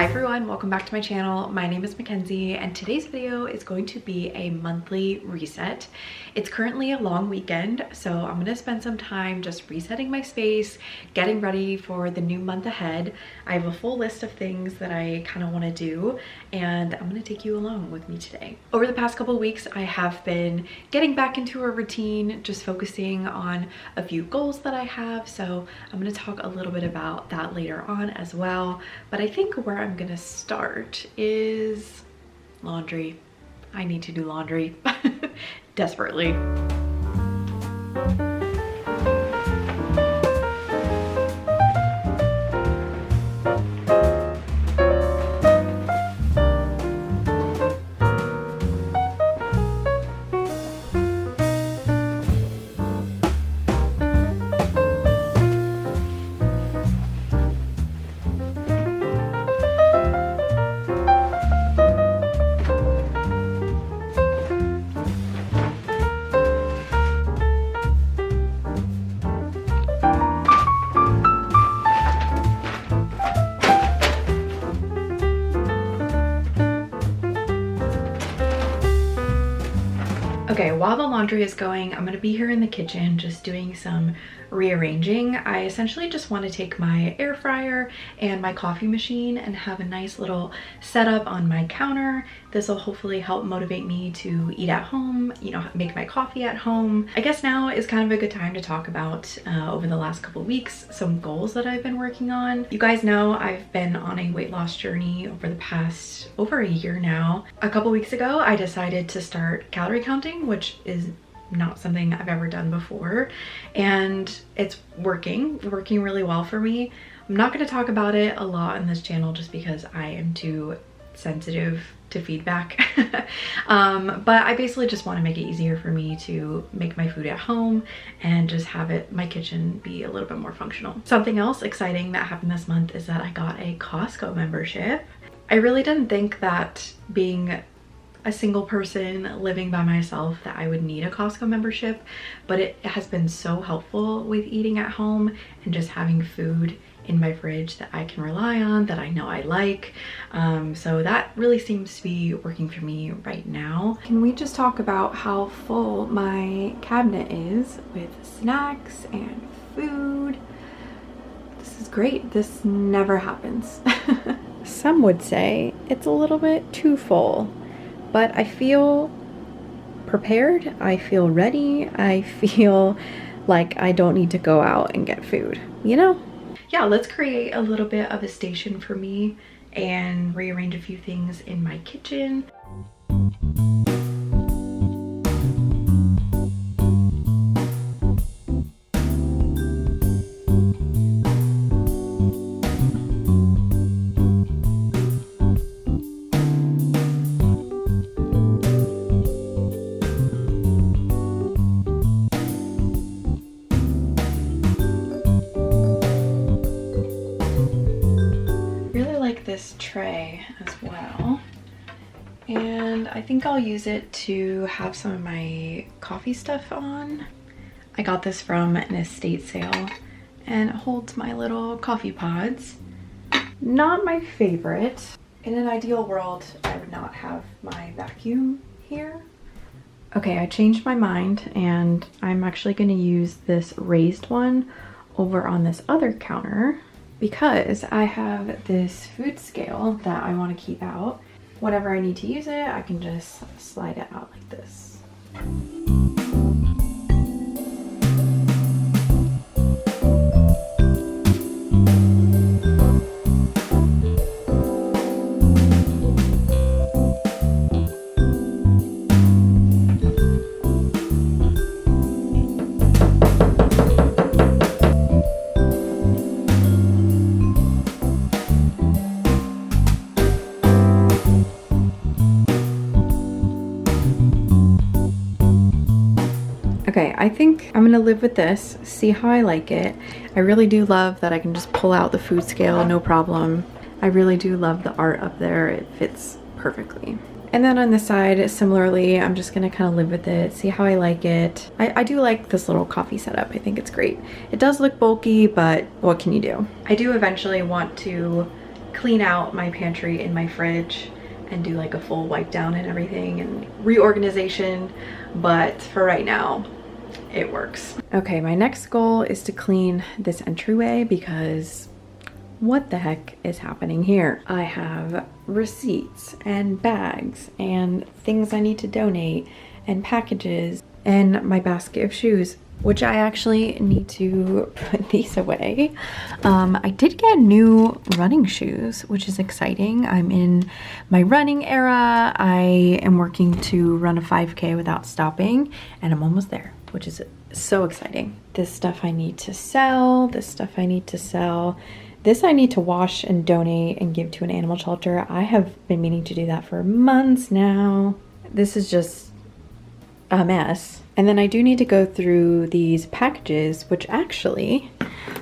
Hi everyone, welcome back to my channel. My name is Mackenzie and today's video is going to be a monthly reset. It's currently a long weekend, so I'm going to spend some time just resetting my space, getting ready for the new month ahead. I have a full list of things that I kind of want to do and I'm going to take you along with me today. Over the past couple of weeks, I have been getting back into a routine, just focusing on a few goals that I have. So I'm going to talk a little bit about that later on as well. But I think where I'm gonna start is laundry. I need to do laundry desperately. Okay, while the laundry is going, I'm gonna be here in the kitchen just doing some rearranging. I essentially just want to take my air fryer and my coffee machine and have a nice little setup on my counter. This will hopefully help motivate me to eat at home, you know, make my coffee at home. I guess now is kind of a good time to talk about over the last couple of weeks some goals that I've been working on. You guys know I've been on a weight loss journey over the past over a year now. A couple weeks ago I decided to start calorie counting, which is not something I've ever done before, and it's working really well for me. I'm not going to talk about it a lot on this channel just because I am too sensitive to feedback. But I basically just want to make it easier for me to make my food at home and just have my kitchen be a little bit more functional. Something else exciting that happened this month is that I got a Costco membership. I really didn't think that being a single person living by myself that I would need a Costco membership, but it has been so helpful with eating at home and just having food in my fridge that I can rely on, that I know I like. So that really seems to be working for me right now. Can we just talk about how full my cabinet is with snacks and food? This is great. This never happens. Some would say it's a little bit too full. But I feel prepared, I feel ready, I feel like I don't need to go out and get food, you know? Yeah, let's create a little bit of a station for me and rearrange a few things in my kitchen. This tray as well, and I think I'll use it to have some of my coffee stuff on. I got this from an estate sale and it holds my little coffee pods. Not my favorite. In an ideal world, I would not have my vacuum here. Okay, I changed my mind and I'm actually going to use this raised one over on this other counter, because I have this food scale that I want to keep out. Whenever I need to use it, I can just slide it out like this. Okay, I think I'm gonna live with this, see how I like it. I really do love that I can just pull out the food scale, no problem. I really do love the art up there, it fits perfectly. And then on this side, similarly, I'm just gonna kind of live with it, see how I like it. I do like this little coffee setup. I think it's great. It does look bulky, but what can you do? I do eventually want to clean out my pantry and my fridge and do like a full wipe down and everything and reorganization, but for right now it works. Okay, my next goal is to clean this entryway because what the heck is happening here? I have receipts and bags and things I need to donate and packages and my basket of shoes, which I actually need to put these away. I did get new running shoes, which is exciting. I'm in my running era. I am working to run a 5K without stopping, and I'm almost there, which is so exciting. This stuff I need to sell, this stuff I need to sell. This I need to wash and donate and give to an animal shelter. I have been meaning to do that for months now. This is just a mess. And then I do need to go through these packages, which actually,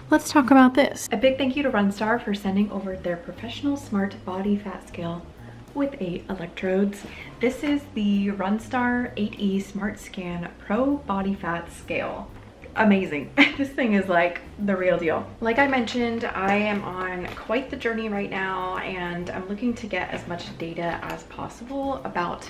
let's talk about this. A big thank you to Runstar for sending over their professional smart body fat scale with 8 electrodes. This is the Runstar 8E Smart Scan Pro Body Fat Scale. Amazing. This thing is like the real deal. Like I mentioned, I am on quite the journey right now, and I'm looking to get as much data as possible about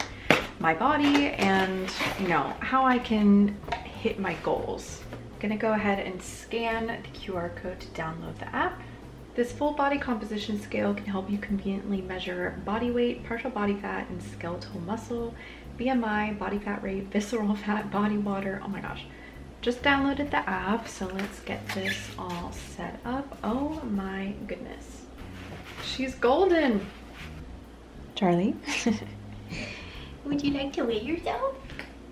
my body and, you know, how I can hit my goals. I'm gonna go ahead and scan the QR code to download the app. This full body composition scale can help you conveniently measure body weight, partial body fat, and skeletal muscle, BMI, body fat rate, visceral fat, body water. Oh my gosh. Just downloaded the app, so let's get this all set up. Oh my goodness. She's golden. Charlie, would you like to weigh yourself?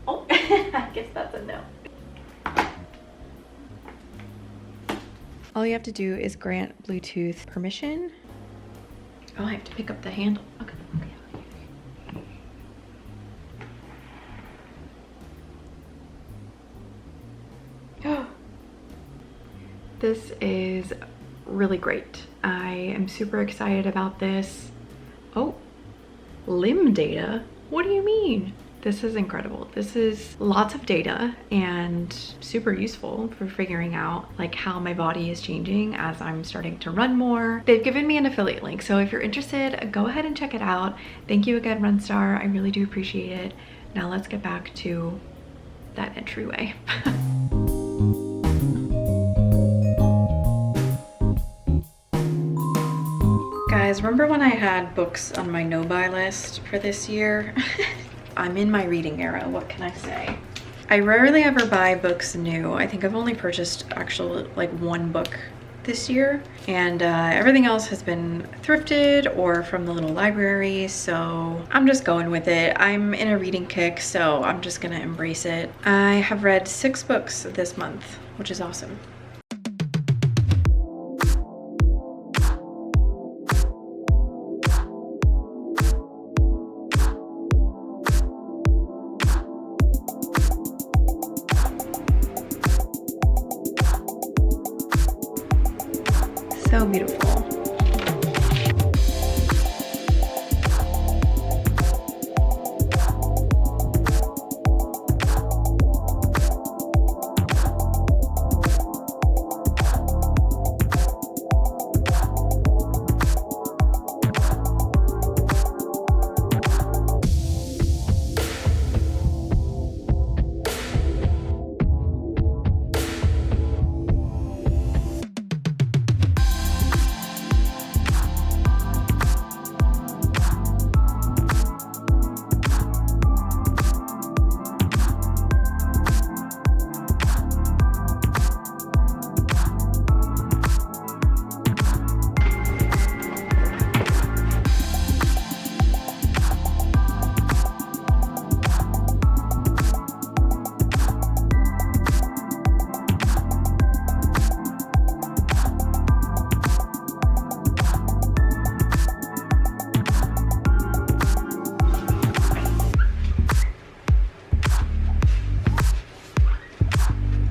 Oh, I guess that's a no. All you have to do is grant Bluetooth permission. Oh, I have to pick up the handle. Okay. This is really great. I am super excited about this. Oh, limb data? What do you mean? This is incredible. This is lots of data and super useful for figuring out like how my body is changing as I'm starting to run more. They've given me an affiliate link, so if you're interested, go ahead and check it out. Thank you again, Runstar. I really do appreciate it. Now let's get back to that entryway. Guys, remember when I had books on my no-buy list for this year? I'm in my reading era, what can I say? I rarely ever buy books new. I think I've only purchased actual like one book this year, and everything else has been thrifted or from the little library, so I'm just going with it. I'm in a reading kick, so I'm just gonna embrace it. I have read 6 books this month, which is awesome. So beautiful.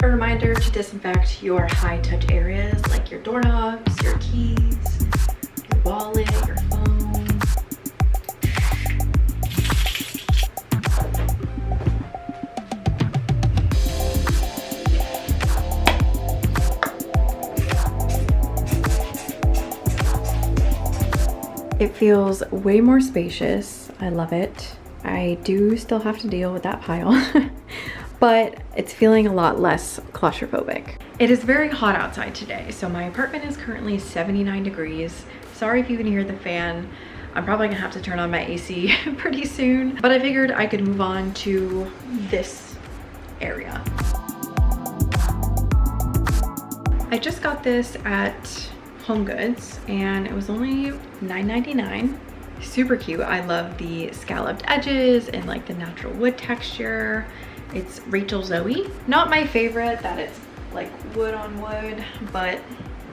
A reminder to disinfect your high touch areas like your doorknobs, your keys, your wallet, your phone. It feels way more spacious. I love it. I do still have to deal with that pile, but it's feeling a lot less claustrophobic. It is very hot outside today, so my apartment is currently 79 degrees. Sorry if you can hear the fan. I'm probably gonna have to turn on my AC pretty soon, but I figured I could move on to this area. I just got this at HomeGoods and it was only $9.99. Super cute. I love the scalloped edges and like the natural wood texture. It's Rachel Zoe. Not my favorite that it's like wood on wood, but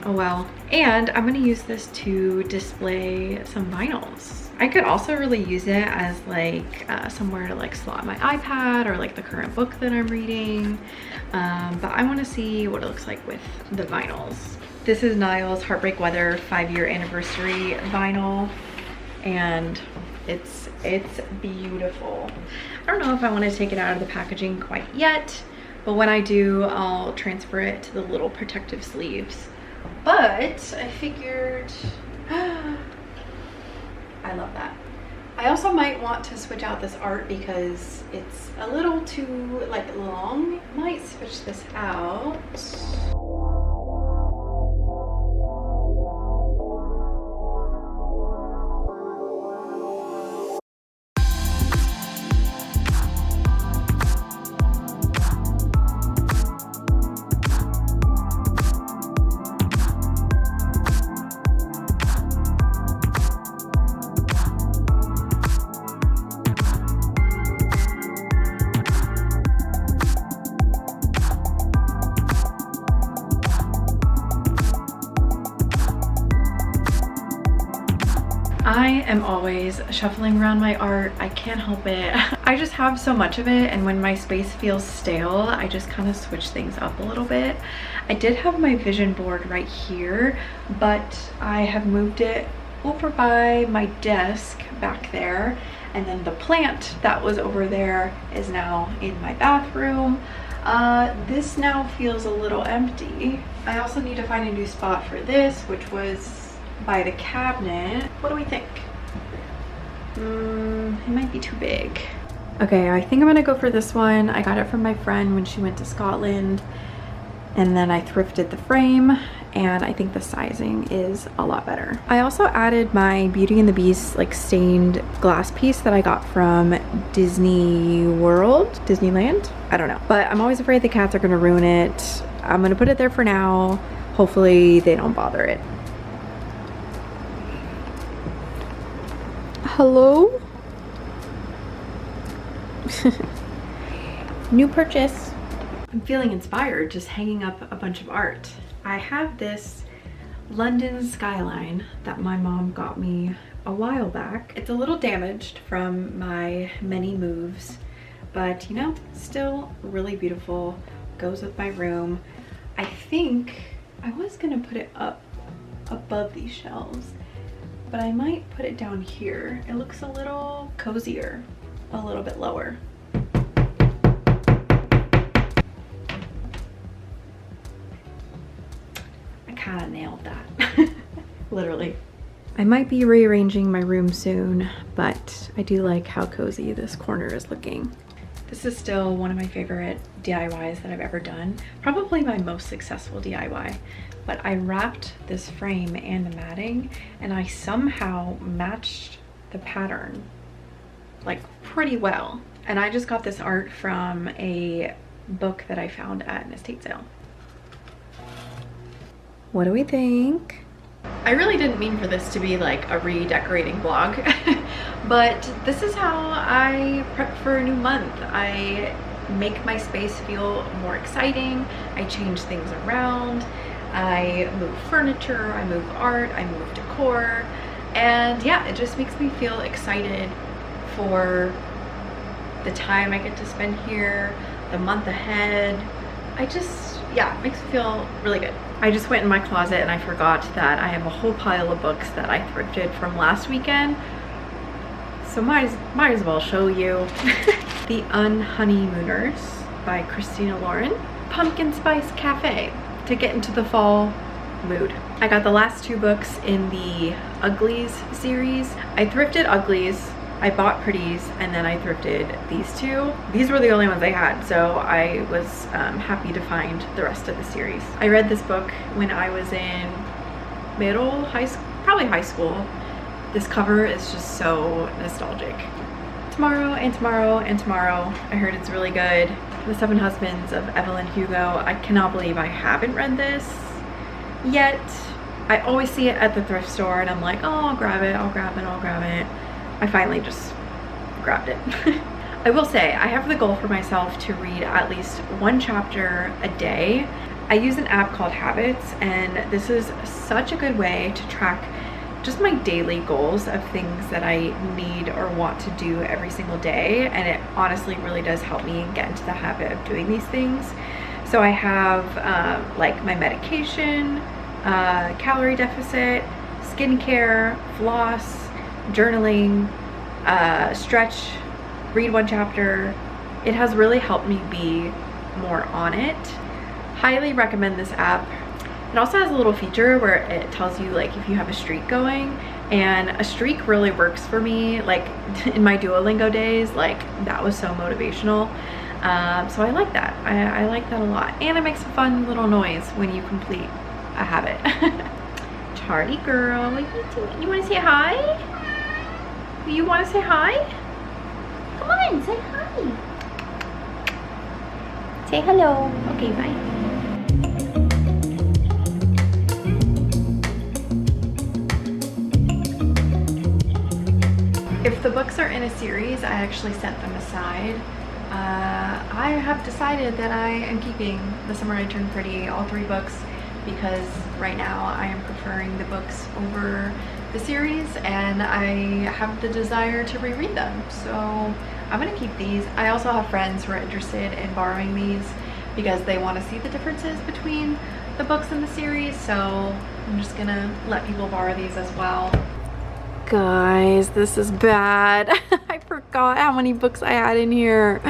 oh well. And I'm gonna use this to display some vinyls. I could also really use it as like somewhere to like slot my iPad or like the current book that I'm reading. But I wanna see what it looks like with the vinyls. This is Niall's Heartbreak Weather 5-year anniversary vinyl, and it's beautiful. I don't know if I want to take it out of the packaging quite yet, but when I do, I'll transfer it to the little protective sleeves. But I figured, I love that. I also might want to switch out this art because it's a little too like long. Might switch this out. I am always shuffling around my art. I can't help it. I just have so much of it, and when my space feels stale, I just kind of switch things up a little bit. I did have my vision board right here, but I have moved it over by my desk back there, and then the plant that was over there is now in my bathroom. This now feels a little empty. I also need to find a new spot for this, which was by the cabinet. What do we think? It might be too big. Okay, I think I'm gonna go for this one. I got it from my friend when she went to Scotland, and then I thrifted the frame, and I think the sizing is a lot better. I also added my Beauty and the Beast like stained glass piece that I got from Disney World, Disneyland, I don't know. But I'm always afraid the cats are gonna ruin it. I'm gonna put it there for now. Hopefully they don't bother it. Hello? New purchase. I'm feeling inspired just hanging up a bunch of art. I have this London skyline that my mom got me a while back. It's a little damaged from my many moves, but you know, still really beautiful. Goes with my room. I think I was gonna put it up above these shelves, but I might put it down here. It looks a little cozier, a little bit lower. I kind of nailed that, literally. I might be rearranging my room soon, but I do like how cozy this corner is looking. This is still one of my favorite DIYs that I've ever done. Probably my most successful DIY. But I wrapped this frame and the matting, and I somehow matched the pattern like pretty well. And I just got this art from a book that I found at an estate sale. What do we think? I really didn't mean for this to be like a redecorating vlog, but this is how I prep for a new month. I make my space feel more exciting. I change things around. I move furniture, I move art, I move decor, and yeah, it just makes me feel excited for the time I get to spend here, the month ahead. Yeah, it makes me feel really good. I just went in my closet and I forgot that I have a whole pile of books that I thrifted from last weekend, so might as well show you. The Unhoneymooners by Christina Lauren. Pumpkin Spice Cafe. To get into the fall mood. I got the last 2 books in the Uglies series. I thrifted Uglies, I bought Pretties, and then I thrifted these 2. These were the only ones I had, so I was happy to find the rest of the series. I read this book when I was in high school, probably high school. This cover is just so nostalgic. Tomorrow and tomorrow and tomorrow. I heard it's really good. The 7 Husbands of Evelyn Hugo. I cannot believe I haven't read this yet. I always see it at the thrift store and I'm like, oh, I'll grab it, I'll grab it, I'll grab it. I finally just grabbed it. I will say, I have the goal for myself to read at least 1 chapter a day. I use an app called Habits, and this is such a good way to track just my daily goals of things that I need or want to do every single day, and it honestly really does help me get into the habit of doing these things. So I have like my medication, calorie deficit, skincare, floss, journaling, stretch, read 1 chapter. It has really helped me be more on it. Highly recommend this app. It also has a little feature where it tells you like if you have a streak going, and a streak really works for me. Like in my Duolingo days, like that was so motivational. So I like that. I like that a lot. And it makes a fun little noise when you complete a habit. Charlie girl, what are you doing? You want to say hi? You want to say hi? Come on, say hi. Say hello. Okay, bye. If the books are in a series, I actually set them aside. I have decided that I am keeping The Summer I Turned Pretty, all 3 books, because right now I am preferring the books over the series and I have the desire to reread them. So I'm gonna keep these. I also have friends who are interested in borrowing these because they want to see the differences between the books and the series, so I'm just gonna let people borrow these as well. Guys, this is bad. I forgot how many books I had in here.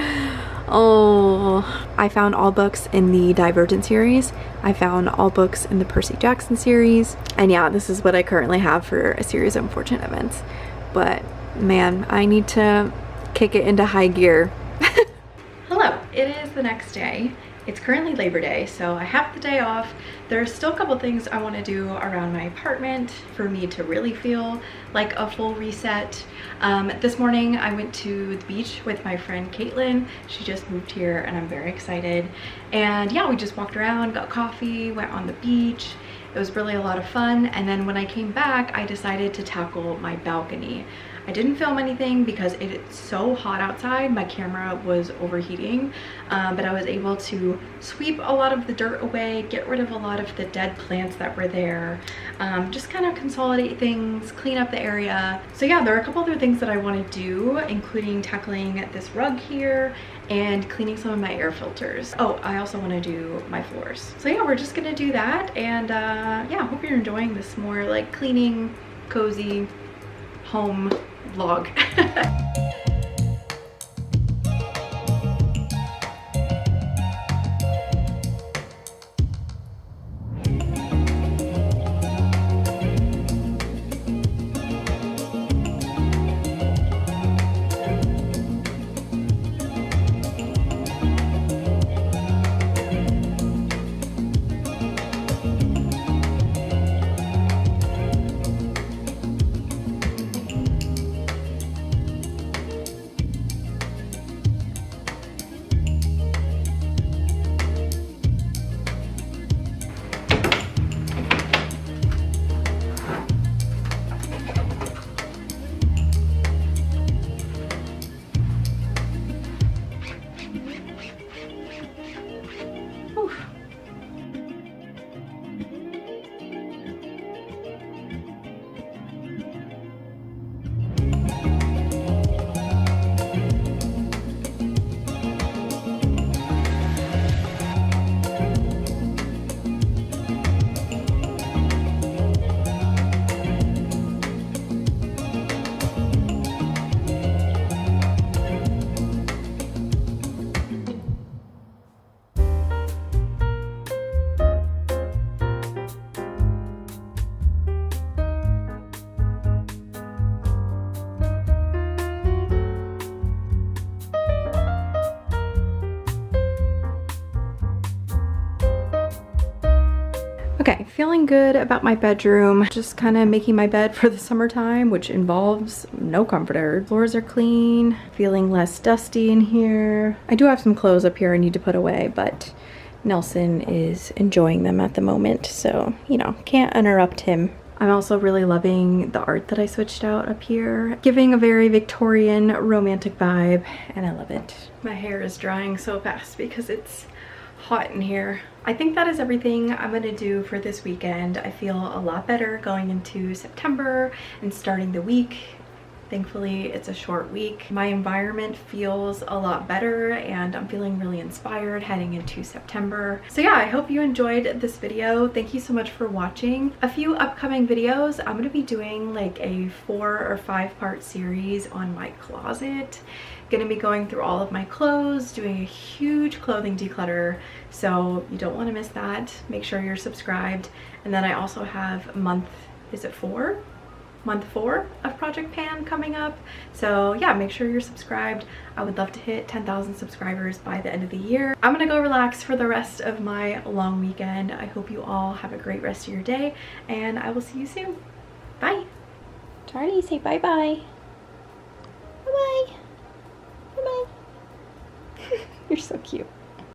Oh, I found all books in the Divergent series. I found all books in the Percy Jackson series. And yeah, this is what I currently have for a series of unfortunate events. But man, I need to kick it into high gear. Hello, it is the next day. It's currently Labor Day, so I have the day off. There's still a couple things I want to do around my apartment for me to really feel like a full reset. This morning I went to the beach with my friend Caitlin. She just moved here and I'm very excited. And yeah, we just walked around, got coffee, went on the beach. It was really a lot of fun. And then when I came back, I decided to tackle my balcony. I didn't film anything because it's so hot outside. My camera was overheating, but I was able to sweep a lot of the dirt away, get rid of a lot of the dead plants that were there, just kind of consolidate things, clean up the area. So yeah, there are a couple other things that I want to do, including tackling this rug here and cleaning some of my air filters. Oh, I also want to do my floors. So yeah, we're just gonna do that, and yeah, I hope you're enjoying this more like cleaning, cozy home vlog. Okay, feeling good about my bedroom. Just kind of making my bed for the summertime, which involves no comforter. Floors are clean, feeling less dusty in here. I do have some clothes up here I need to put away, but Nelson is enjoying them at the moment, so, you know, can't interrupt him. I'm also really loving the art that I switched out up here, giving a very Victorian romantic vibe, and I love it. My hair is drying so fast because it's hot in here. I think that is everything I'm gonna do for this weekend. I feel a lot better going into September and starting the week. Thankfully, it's a short week. My environment feels a lot better and I'm feeling really inspired heading into September. So yeah, I hope you enjoyed this video. Thank you so much for watching. A few upcoming videos, I'm gonna be doing like a 4 or 5 part series on my closet. Gonna be going through all of my clothes, doing a huge clothing declutter, so you don't want to miss that. Make sure you're subscribed. And then I also have month 4 of Project Pan coming up, so yeah, make sure you're subscribed. I would love to hit 10,000 subscribers by the end of the year. I'm gonna go relax for the rest of my long weekend. I hope you all have a great rest of your day, and I will see you soon. Bye. Charlie, say bye-bye. Bye-bye. Bye-bye. You're so cute.